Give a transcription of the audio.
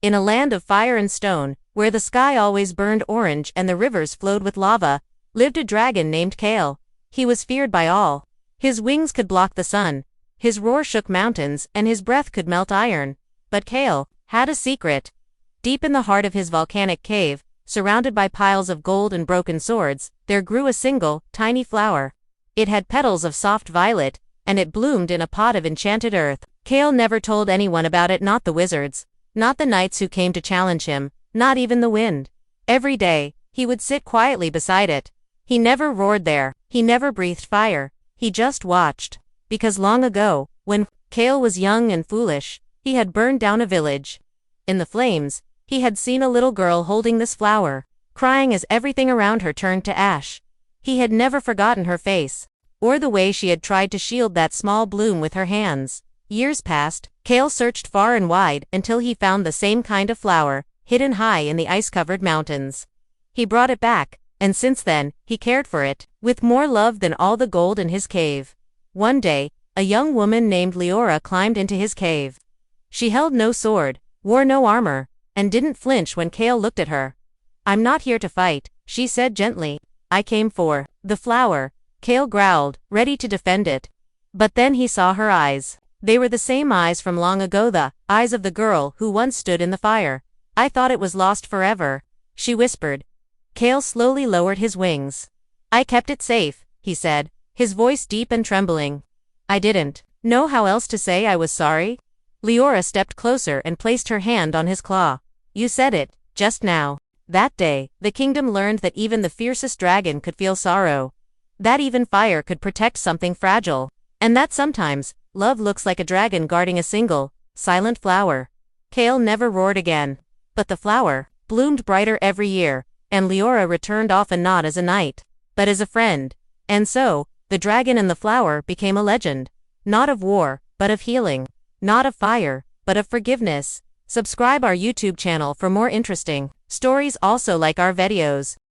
In a land of fire and stone, where the sky always burned orange and the rivers flowed with lava, lived a dragon named Kael. He was feared by all. His wings could block the sun, his roar shook mountains, and his breath could melt iron. But Kael had a secret. Deep in the heart of his volcanic cave, surrounded by piles of gold and broken swords, there grew a single, tiny flower. It had petals of soft violet, and it bloomed in a pot of enchanted earth. Kael never told anyone about it, not the wizards, not the knights who came to challenge him, not even the wind. Every day, he would sit quietly beside it. He never roared there, he never breathed fire, he just watched. Because long ago, when Kael was young and foolish, he had burned down a village. In the flames, he had seen a little girl holding this flower, crying as everything around her turned to ash. He had never forgotten her face, or the way she had tried to shield that small bloom with her hands. Years passed, Kael searched far and wide until he found the same kind of flower, hidden high in the ice-covered mountains. He brought it back, and since then, he cared for it, with more love than all the gold in his cave. One day, a young woman named Leora climbed into his cave. She held no sword, wore no armor, and didn't flinch when Kael looked at her. "I'm not here to fight," she said gently. "I came for the flower." Kael growled, ready to defend it. But then he saw her eyes. They were the same eyes from long ago, the eyes of the girl who once stood in the fire. "I thought it was lost forever," she whispered. Kael slowly lowered his wings. "I kept it safe," he said, his voice deep and trembling. "I didn't know how else to say I was sorry." Leora stepped closer and placed her hand on his claw. "You said it, just now." That day, the kingdom learned that even the fiercest dragon could feel sorrow. That even fire could protect something fragile. And that sometimes, love looks like a dragon guarding a single, silent flower. Kael never roared again. But the flower bloomed brighter every year, and Leora returned often, not as a knight, but as a friend. And so, the dragon and the flower became a legend. Not of war, but of healing. Not of fire, but of forgiveness. Subscribe our YouTube channel for more interesting stories. Also like our videos.